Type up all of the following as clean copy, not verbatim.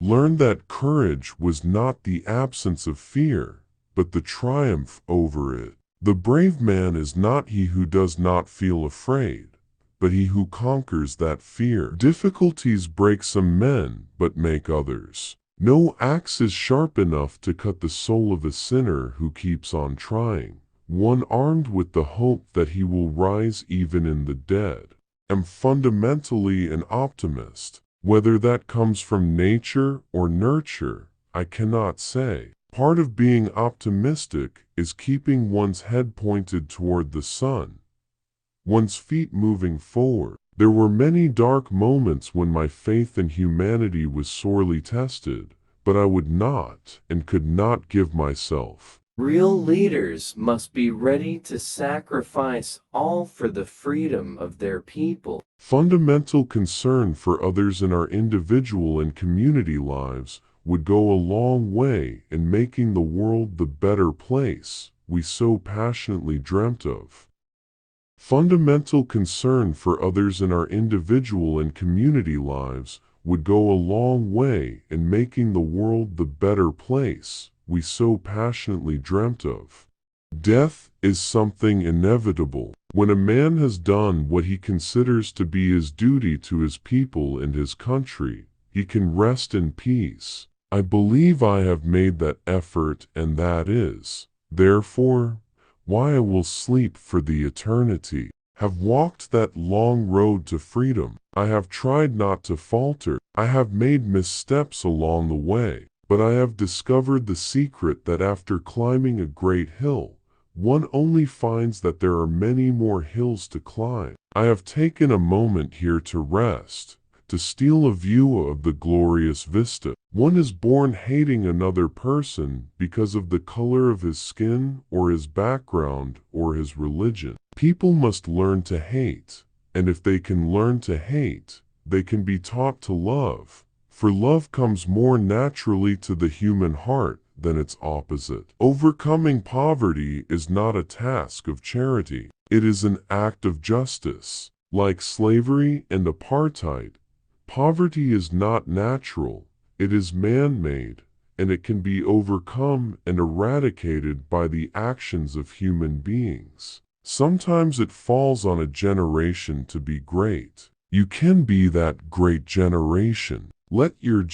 learned that courage was not the absence of fear, but the triumph over it. The brave man is not he who does not feel afraid, but he who conquers that fear. Difficulties break some men, but make others. No axe is sharp enough to cut the soul of a sinner who keeps on trying, one armed with the hope that he will rise even in the dead. I'm fundamentally an optimist. Whether that comes from nature or nurture, I cannot say. Part of being optimistic is keeping one's head pointed toward the sun, one's feet moving forward. There were many dark moments when my faith in humanity was sorely tested, but I would not and could not give myself. Real leaders must be ready to sacrifice all for the freedom of their people. Fundamental concern for others in our individual and community lives would go a long way in making the world the better place we so passionately dreamt of. Fundamental concern for others in our individual and community lives would go a long way in making the world the better place we so passionately dreamt of. Death is something inevitable. When a man has done what he considers to be his duty to his people and his country, he can rest in peace. I believe I have made that effort, and that is, therefore, why I will sleep for the eternity. Have walked that long road to freedom. I have tried not to falter. I have made missteps along the way, but I have discovered the secret that after climbing a great hill, one only finds that there are many more hills to climb. I have taken a moment here to rest, to steal a view of the glorious vista. One is born hating another person because of the color of his skin or his background or his religion. People must learn to hate, and if they can learn to hate, they can be taught to love. For love comes more naturally to the human heart than its opposite. Overcoming poverty is not a task of charity. It is an act of justice. Like slavery and apartheid, poverty is not natural. It is man-made, and it can be overcome and eradicated by the actions of human beings. Sometimes it falls on a generation to be great. You can be that great generation. Let your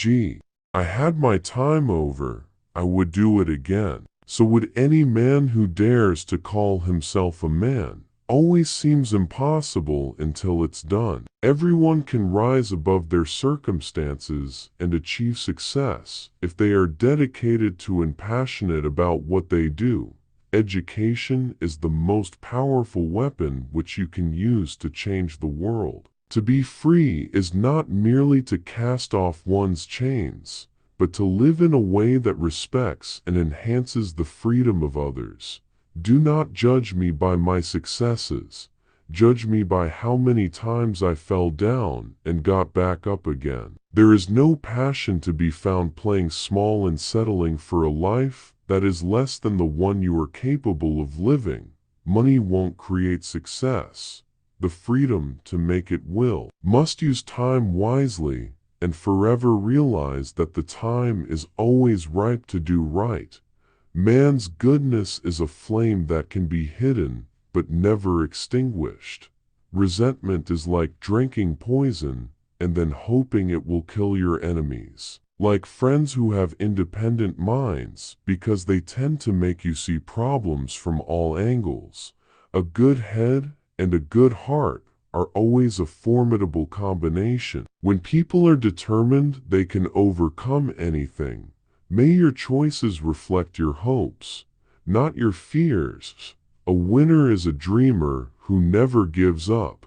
I had my time over. I would do it again. So would any man who dares to call himself a man. Always seems impossible until it's done. Everyone can rise above their circumstances and achieve success if they are dedicated to and passionate about what they do. Education is the most powerful weapon which you can use to change the world. To be free is not merely to cast off one's chains, but to live in a way that respects and enhances the freedom of others. Do not judge me by my successes. Judge me by how many times I fell down and got back up again. There is no passion to be found playing small and settling for a life that is less than the one you are capable of living. Money won't create success. The freedom to make it will. Must use time wisely and forever realize that the time is always ripe to do right. Man's goodness is a flame that can be hidden but never extinguished. Resentment is like drinking poison and then hoping it will kill your enemies. Like friends who have independent minds because they tend to make you see problems from all angles. A good head and a good heart are always a formidable combination. When people are determined they can overcome anything, may your choices reflect your hopes, not your fears. A winner is a dreamer who never gives up.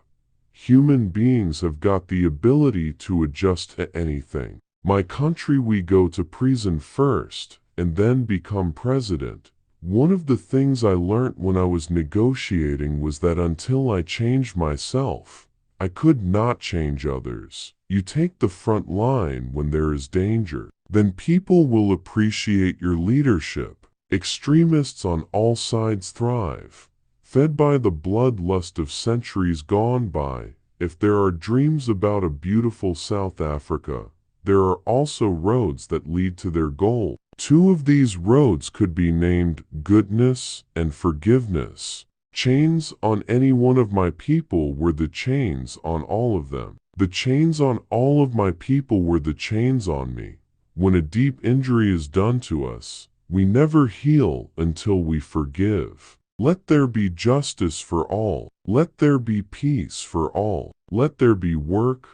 Human beings have got the ability to adjust to anything. My country, we go to prison first and then become president. One of the things I learnt when I was negotiating was that until I changed myself, I could not change others. You take the front line when there is danger. Then people will appreciate your leadership. Extremists on all sides thrive, fed by the bloodlust of centuries gone by. If there are dreams about a beautiful South Africa, there are also roads that lead to their goal. Two of these roads could be named goodness and forgiveness. Chains on any one of my people were the chains on all of them. The chains on all of my people were the chains on me. When a deep injury is done to us, we never heal until we forgive. Let there be justice for all. Let there be peace for all. Let there be work,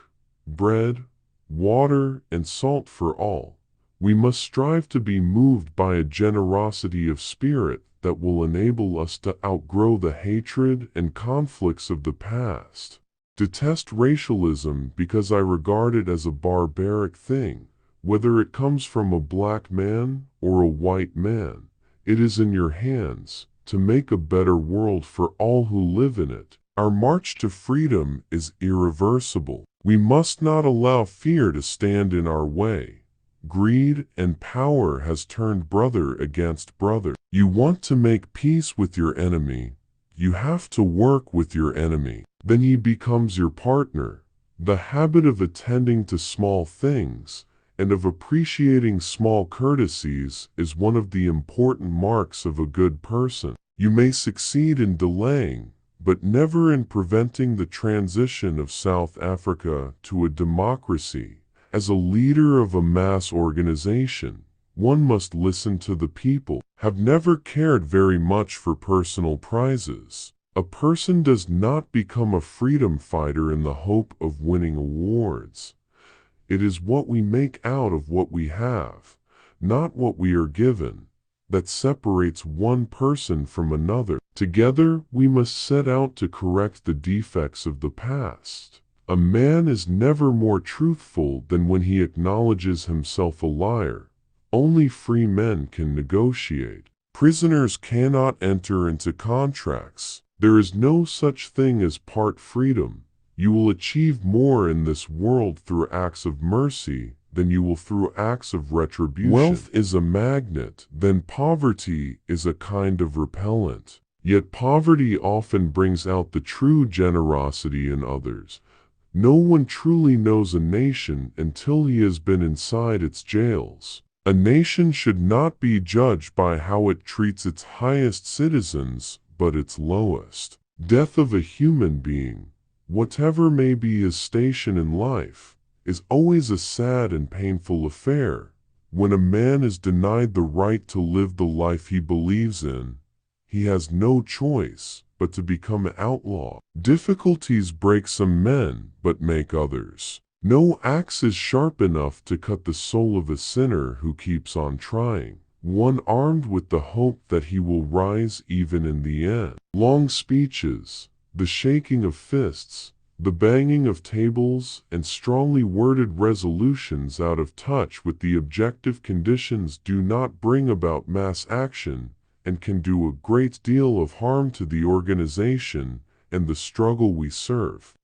bread, water, and salt for all. We must strive to be moved by a generosity of spirit that will enable us to outgrow the hatred and conflicts of the past. Detest racialism because I regard it as a barbaric thing. Whether it comes from a black man or a white man, it is in your hands to make a better world for all who live in it. Our march to freedom is irreversible. We must not allow fear to stand in our way. Greed and power has turned brother against brother. You want to make peace with your enemy, you have to work with your enemy. Then he becomes your partner. The habit of attending to small things and of appreciating small courtesies is one of the important marks of a good person. You may succeed in delaying, but never in preventing the transition of South Africa to a democracy. As a leader of a mass organization, one must listen to the people. Have never cared very much for personal prizes. A person does not become a freedom fighter in the hope of winning awards. It is what we make out of what we have, not what we are given, that separates one person from another. Together, we must set out to correct the defects of the past. A man is never more truthful than when he acknowledges himself a liar. Only free men can negotiate. Prisoners cannot enter into contracts. There is no such thing as part freedom. You will achieve more in this world through acts of mercy than you will through acts of retribution. Wealth is a magnet, then poverty is a kind of repellent. Yet poverty often brings out the true generosity in others. No one truly knows a nation until he has been inside its jails. A nation should not be judged by how it treats its highest citizens, but its lowest. Death of a human being, whatever may be his station in life, is always a sad and painful affair. When a man is denied the right to live the life he believes in, he has no choice but to become an outlaw. Difficulties break some men, but make others. No axe is sharp enough to cut the soul of a sinner who keeps on trying, one armed with the hope that he will rise even in the end. Long speeches, the shaking of fists, the banging of tables, and strongly worded resolutions out of touch with the objective conditions do not bring about mass action and can do a great deal of harm to the organization and the struggle we serve.